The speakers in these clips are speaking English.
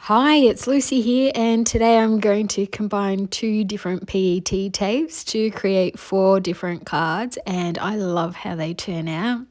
Hi, it's Lucy here, and today I'm going to combine two different PET tapes to create 4 different cards, and I love how they turn out.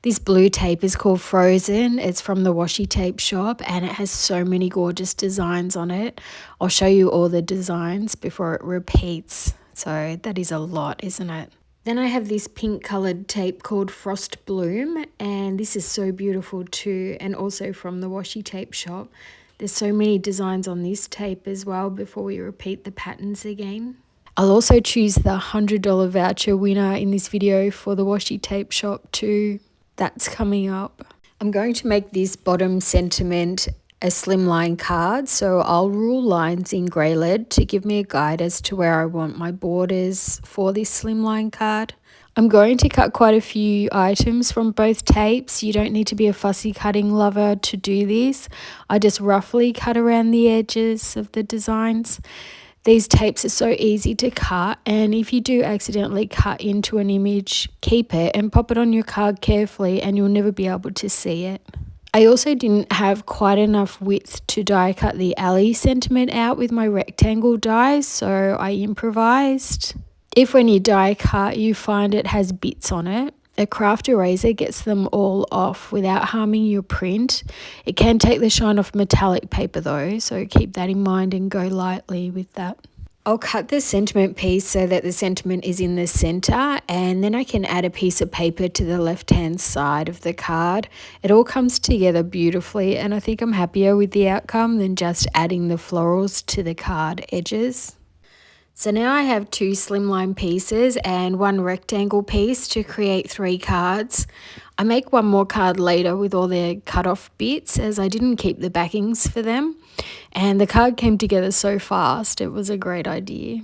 This blue tape is called Frozen. It's from the Washi Tape Shop, and it has so many gorgeous designs on it. I'll show you all the designs before it repeats. So that is a lot, isn't it? Then I have this pink coloured tape called Frost Bloom, and this is so beautiful too, and also from the Washi Tape Shop. There's so many designs on this tape as well before we repeat the patterns again. I'll also choose the $100 voucher winner in this video for the Washi Tape Shop too. That's coming up. I'm going to make this bottom sentiment a slimline card, so I'll rule lines in grey lead to give me a guide as to where I want my borders for this slimline card. I'm going to cut quite a few items from both tapes. You don't need to be a fussy cutting lover to do this. I just roughly cut around the edges of the designs. These tapes are so easy to cut, and if you do accidentally cut into an image, keep it and pop it on your card carefully and you'll never be able to see it. I also didn't have quite enough width to die cut the alley sentiment out with my rectangle dies, so I improvised. If when you die cut you find it has bits on it, a craft eraser gets them all off without harming your print. It can take the shine off metallic paper though, so keep that in mind and go lightly with that. I'll cut the sentiment piece so that the sentiment is in the center, and then I can add a piece of paper to the left hand side of the card. It all comes together beautifully, and I think I'm happier with the outcome than just adding the florals to the card edges. So now I have 2 slimline pieces and 1 rectangle piece to create 3 cards. I make one more card later with all the cut off bits as I didn't keep the backings for them, and the card came together so fast. It was a great idea.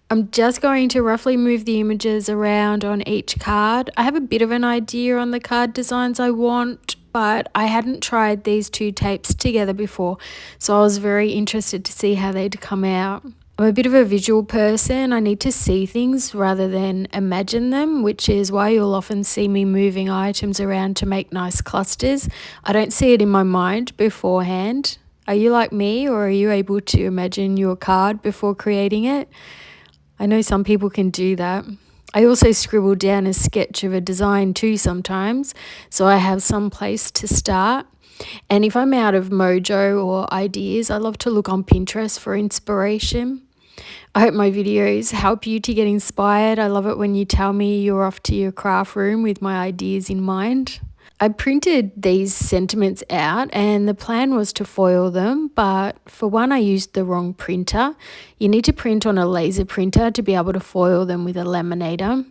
I'm just going to roughly move the images around on each card. I have a bit of an idea on the card designs I want, but I hadn't tried these 2 tapes together before, so I was very interested to see how they'd come out. I'm a bit of a visual person. I need to see things rather than imagine them, which is why you'll often see me moving items around to make nice clusters. I don't see it in my mind beforehand. Are you like me, or are you able to imagine your card before creating it? I know some people can do that. I also scribble down a sketch of a design too sometimes, so I have some place to start. And if I'm out of mojo or ideas, I love to look on Pinterest for inspiration. I hope my videos help you to get inspired. I love it when you tell me you're off to your craft room with my ideas in mind. I printed these sentiments out and the plan was to foil them, but for one I used the wrong printer. You need to print on a laser printer to be able to foil them with a laminator.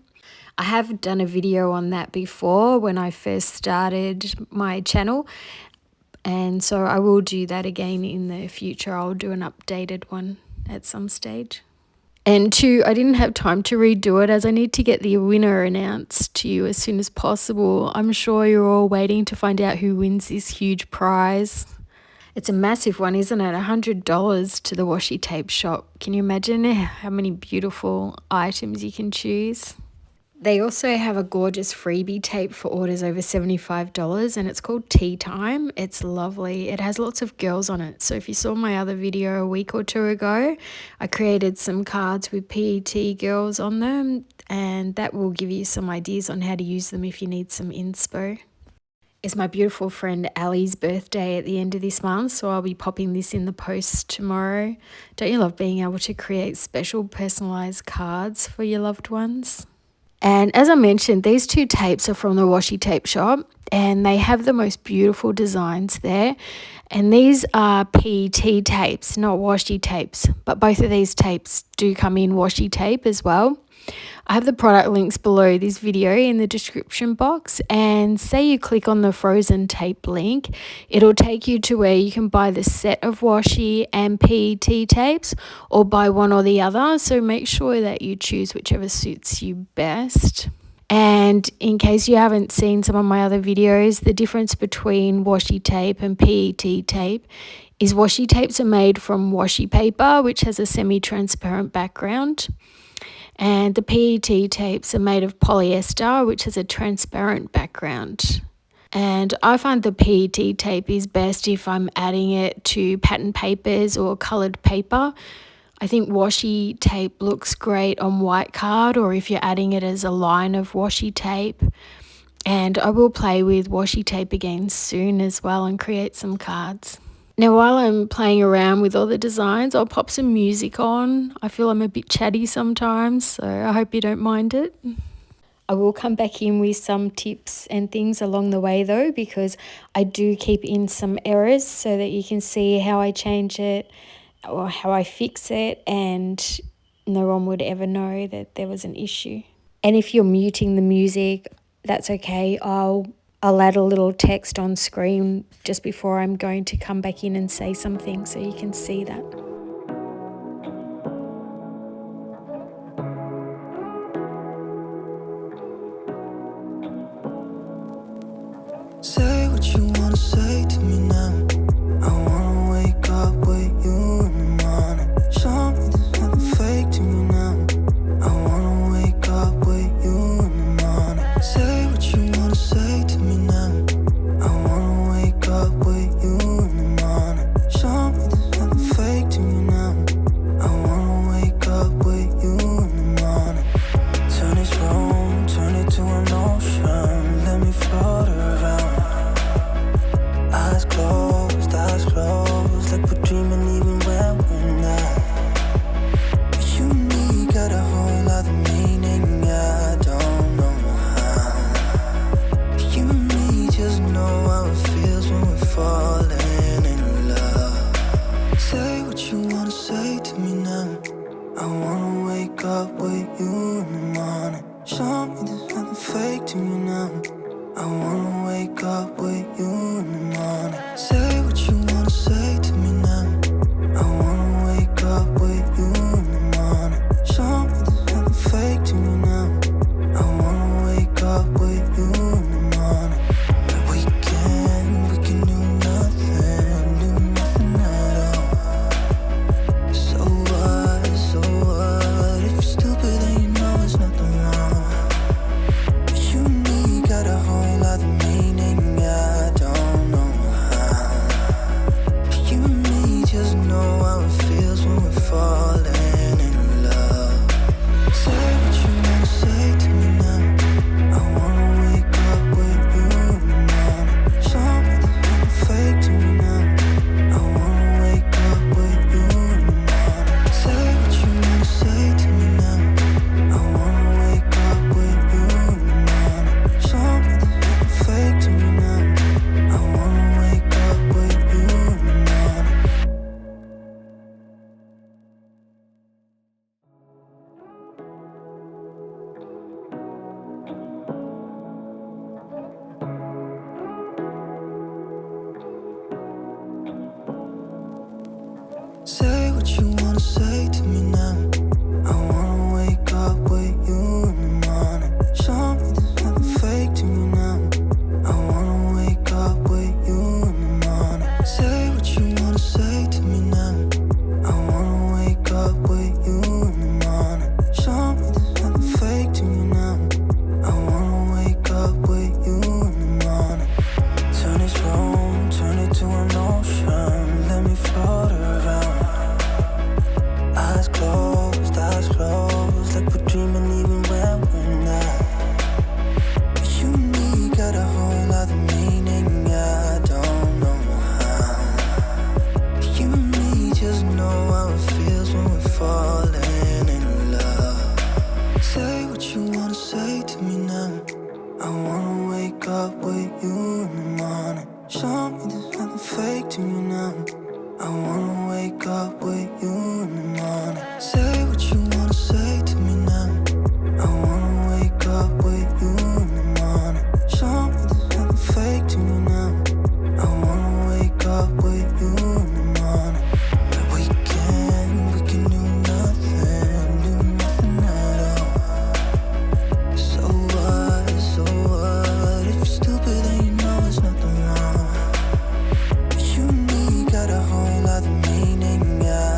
I have done a video on that before when I first started my channel, and so I will do that again in the future. I'll do an updated one at some stage. And 2, I didn't have time to redo it as I need to get the winner announced to you as soon as possible. I'm sure you're all waiting to find out who wins this huge prize. It's a massive one, isn't it? $100 to the Washi Tape Shop. Can you imagine how many beautiful items you can choose? They also have a gorgeous freebie tape for orders over $75, and it's called Tea Time. It's lovely. It has lots of girls on it. So if you saw my other video a week or 2 ago, I created some cards with PET girls on them, and that will give you some ideas on how to use them if you need some inspo. It's my beautiful friend Ali's birthday at the end of this month, so I'll be popping this in the post tomorrow. Don't you love being able to create special personalised cards for your loved ones? And as I mentioned, these 2 tapes are from the Washi Tape Shop, and they have the most beautiful designs there. And these are PET tapes, not washi tapes, but both of these tapes do come in washi tape as well. I have the product links below this video in the description box, and say you click on the Frozen tape link, it'll take you to where you can buy the set of washi and PET tapes or buy one or the other, so make sure that you choose whichever suits you best. And in case you haven't seen some of my other videos, the difference between washi tape and PET tape is washi tapes are made from washi paper, which has a semi-transparent background. And the PET tapes are made of polyester, which has a transparent background. And I find the PET tape is best if I'm adding it to pattern papers or coloured paper. I think washi tape looks great on white card, or if you're adding it as a line of washi tape. And I will play with washi tape again soon as well and create some cards. Now, while I'm playing around with all the designs, I'll pop some music on. I feel I'm a bit chatty sometimes, so I hope you don't mind it. I will come back in with some tips and things along the way though, because I do keep in some errors so that you can see how I change it or how I fix it, and no one would ever know that there was an issue. And if you're muting the music, that's okay. I'll add a little text on screen just before I'm going to come back in and say something so you can see that. Say what you wanna say to me now. I wanna wake up with you in the morning. Show me there's nothing fake to me now. I wanna wake up with you in the morning. Say what you wanna say to me now. I wanna wake up with you in the morning. Show me there's nothing fake to me now. I wanna wake up with you in the morning. Turn this room, turn it to an ocean. Let me float around. Eyes closed, like we're dreaming even when we're not. You and me got a whole other meaning, I don't know how. You and me just know how it feels when we're falling in love. Say what you wanna say to me now. I wanna wake up with you in the morning. Show me there's nothing fake to me now. I wanna wake up with you in the morning. Say what you wanna say to me now. I wanna wake up with you in the morning. Show me there's nothing fake to me now. I wanna wake up with you in the morning. We can do nothing at all. So what? If you're stupid then you know there's nothing wrong. You and me got a whole other meaning, I don't know how. You and me just know how it feels when we're falling in love. Say what you wanna say to me now. I wanna wake up with you in the morning. Show me there's nothing fake to me now. I wanna wake up with you in the morning. Say what you wanna say to me now. I wanna wake up with you in the morning. Show me there's nothing fake to me now. I wanna wake up with you in the morning. Say what you wanna say to me now. I wanna wake up with you in the morning. Show me there's nothing fake to me now. I wanna wake up with you in the morning. Say what you wanna say to me now. I wanna wake up with you in the morning. Show me there's nothing fake to me now. I wanna wake up with you in the morning. Turn this room, turn it to an ocean. Let me float around. Eyes closed, like we're dreaming even when we're not. You and me got a whole other meaning, I don't know how. You and me just know how it feels when we're falling in love. Say what you wanna say to me now. I wanna wake up with you in the morning. Show me there's nothing fake to me now. I wanna wake up with you in the morning. Say what you wanna say to me now. I wanna wake up with you in the morning. Show me there's nothing fake to me now. I wanna wake up with you in the morning. We can do nothing at all. So what? If you're stupid then you know there's nothing wrong. You and me got a whole other meaning, yeah.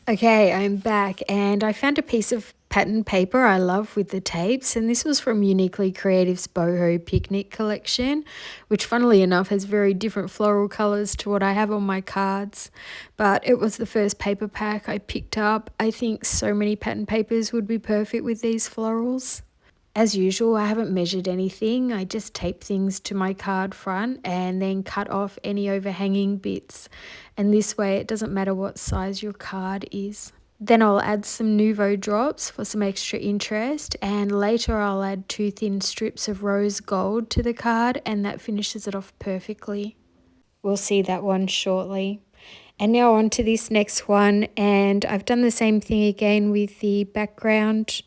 Okay, I'm back and I found a piece of pattern paper I love with the tapes, and this was from Uniquely Creative's Boho Picnic collection, which funnily enough has very different floral colours to what I have on my cards. But it was the first paper pack I picked up. I think so many pattern papers would be perfect with these florals. As usual, I haven't measured anything. I just tape things to my card front and then cut off any overhanging bits. And this way it doesn't matter what size your card is. Then I'll add some Nouveau drops for some extra interest, and later I'll add 2 thin strips of rose gold to the card, and that finishes it off perfectly. We'll see that one shortly. And now on to this next one, and I've done the same thing again with the background.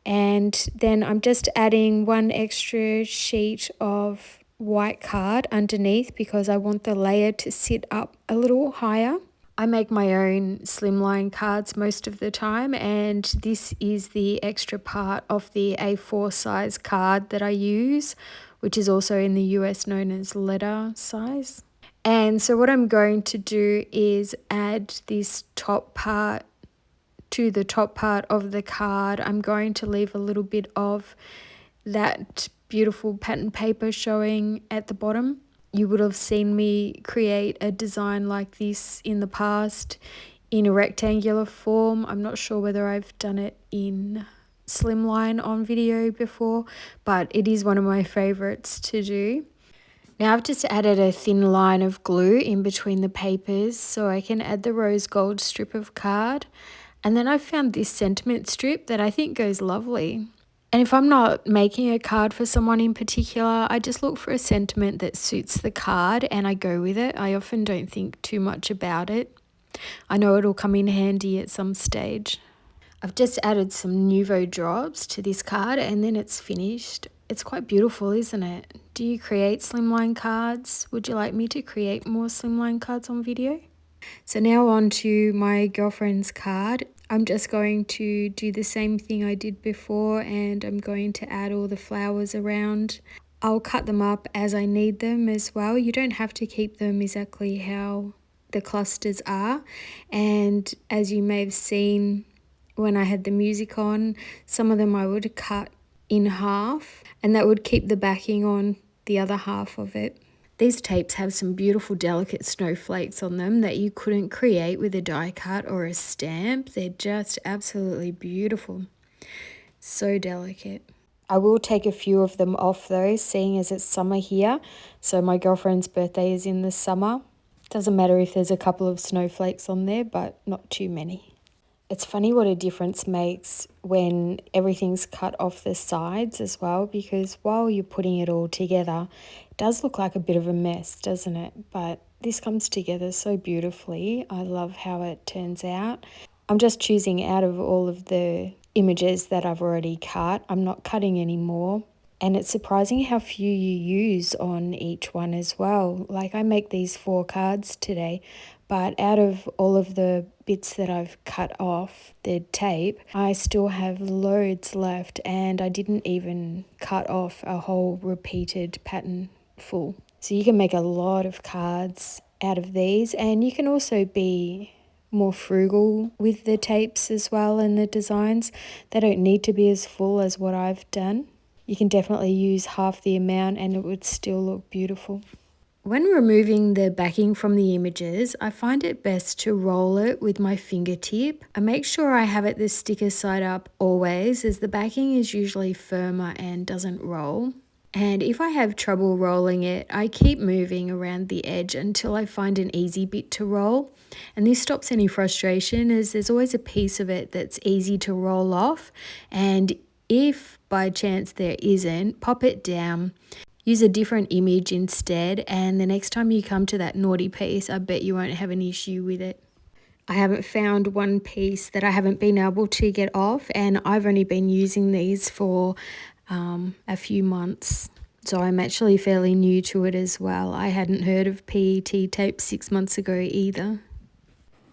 And then I'm just adding 1 extra sheet of white card underneath because I want the layer to sit up a little higher. I make my own slimline cards most of the time, and this is the extra part of the A4 size card that I use, which is also in the US known as letter size. And so what I'm going to do is add this top part to the top part of the card. I'm going to leave a little bit of that beautiful pattern paper showing at the bottom. You would have seen me create a design like this in the past in a rectangular form. I'm not sure whether I've done it in slimline on video before, but it is one of my favorites to do. Now I've just added a thin line of glue in between the papers so I can add the rose gold strip of card. And then I found this sentiment strip that I think goes lovely. And if I'm not making a card for someone in particular, I just look for a sentiment that suits the card and I go with it. I often don't think too much about it. I know it'll come in handy at some stage. I've just added some Nouveau drops to this card and then it's finished. It's quite beautiful, isn't it? Do you create slimline cards? Would you like me to create more slimline cards on video? So now on to my girlfriend's card. I'm just going to do the same thing I did before, and I'm going to add all the flowers around. I'll cut them up as I need them as well. You don't have to keep them exactly how the clusters are. And as you may have seen when I had the music on, some of them I would cut in half, and that would keep the backing on the other half of it. These tapes have some beautiful delicate snowflakes on them that you couldn't create with a die cut or a stamp. They're just absolutely beautiful. So delicate. I will take a few of them off though, seeing as it's summer here. So my girlfriend's birthday is in the summer. Doesn't matter if there's a couple of snowflakes on there, but not too many. It's funny what a difference makes when everything's cut off the sides as well, because while you're putting it all together, it does look like a bit of a mess, doesn't it? But this comes together so beautifully. I love how it turns out. I'm just choosing out of all of the images that I've already cut. I'm not cutting any more. And it's surprising how few you use on each one as well. Like I make these 4 cards today, but out of all of the bits that I've cut off the tape, I still have loads left, and I didn't even cut off a whole repeated pattern full. So you can make a lot of cards out of these, and you can also be more frugal with the tapes as well and the designs. They don't need to be as full as what I've done. You can definitely use half the amount and it would still look beautiful. When removing the backing from the images, I find it best to roll it with my fingertip. I make sure I have it the sticker side up always, as the backing is usually firmer and doesn't roll. And if I have trouble rolling it, I keep moving around the edge until I find an easy bit to roll. And this stops any frustration, as there's always a piece of it that's easy to roll off. And if by chance there isn't, pop it down. Use a different image instead, and the next time you come to that naughty piece, I bet you won't have an issue with it. I haven't found one piece that I haven't been able to get off, and I've only been using these for a few months. So I'm actually fairly new to it as well. I hadn't heard of PET tape 6 months ago either.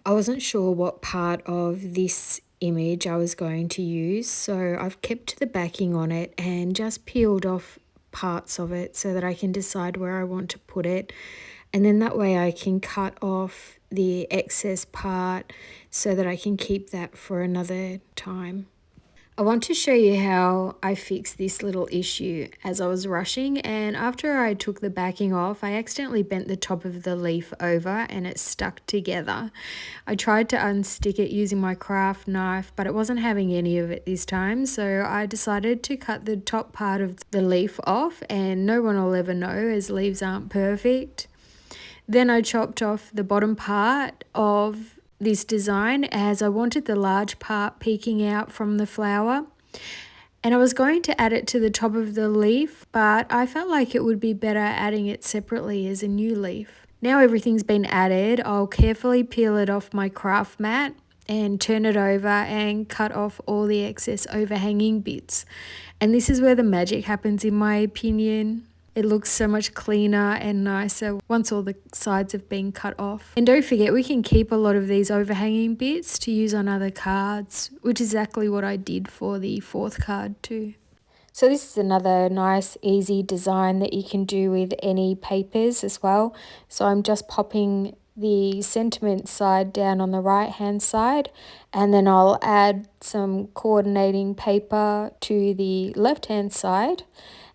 I wasn't sure what part of this image I was going to use, so I've kept the backing on it and just peeled off parts of it so that I can decide where I want to put it. And then that way I can cut off the excess part so that I can keep that for another time. I want to show you how I fixed this little issue as I was rushing, and after I took the backing off, I accidentally bent the top of the leaf over and it stuck together. I tried to unstick it using my craft knife, but it wasn't having any of it this time, so I decided to cut the top part of the leaf off, and no one will ever know as leaves aren't perfect. Then I chopped off the bottom part of this design as I wanted the large part peeking out from the flower. And I was going to add it to the top of the leaf, but I felt like it would be better adding it separately as a new leaf. Now everything's been added, I'll carefully peel it off my craft mat and turn it over and cut off all the excess overhanging bits. And this is where the magic happens, in my opinion. It looks so much cleaner and nicer once all the sides have been cut off. And don't forget, we can keep a lot of these overhanging bits to use on other cards, which is exactly what I did for the fourth card too. So this is another nice easy design that you can do with any papers as well. So I'm just popping the sentiment side down on the right hand side, and then I'll add some coordinating paper to the left hand side.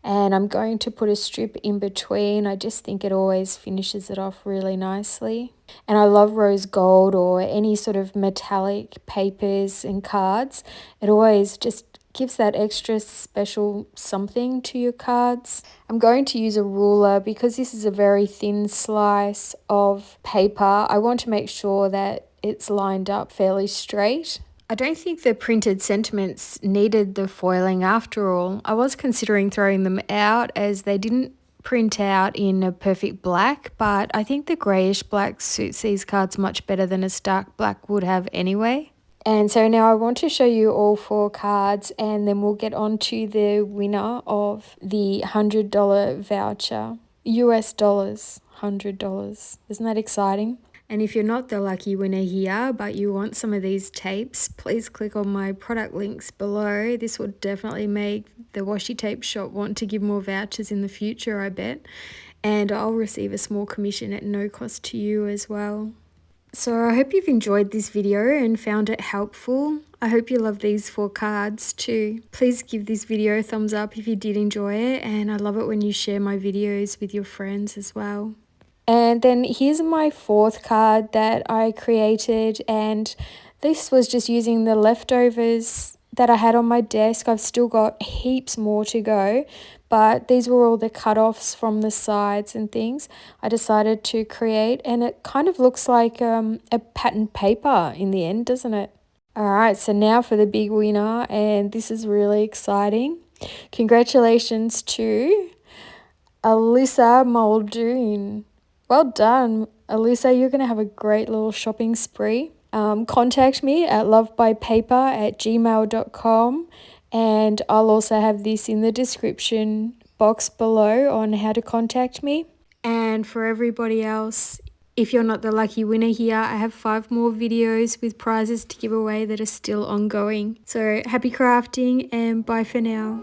And I'm going to put a strip in between. I just think it always finishes it off really nicely. And I love rose gold or any sort of metallic papers and cards. It always just gives that extra special something to your cards. I'm going to use a ruler because this is a very thin slice of paper. I want to make sure that it's lined up fairly straight. I don't think the printed sentiments needed the foiling after all. I was considering throwing them out as they didn't print out in a perfect black, but I think the greyish black suits these cards much better than a stark black would have anyway. And so now I want to show you all 4 cards, and then we'll get on to the winner of the $100 voucher. US dollars, $100. Isn't that exciting? And if you're not the lucky winner here, but you want some of these tapes, please click on my product links below. This will definitely make the Washi Tape Shop want to give more vouchers in the future, I bet. And I'll receive a small commission at no cost to you as well. So I hope you've enjoyed this video and found it helpful. I hope you love these 4 cards too. Please give this video a thumbs up if you did enjoy it, and I love it when you share my videos with your friends as well. And then here's my 4th card that I created, and this was just using the leftovers that I had on my desk. I've still got heaps more to go, but these were all the cut-offs from the sides and things I decided to create, and it kind of looks like a patterned paper in the end, doesn't it? Alright, so now for the big winner, and this is really exciting. Congratulations to Alyssa Muldoon. Well done, Alyssa. You're going to have a great little shopping spree. Contact me at lovebypaper@gmail.com, and I'll also have this in the description box below on how to contact me. And for everybody else, if you're not the lucky winner here, I have 5 more videos with prizes to give away that are still ongoing. So happy crafting and bye for now.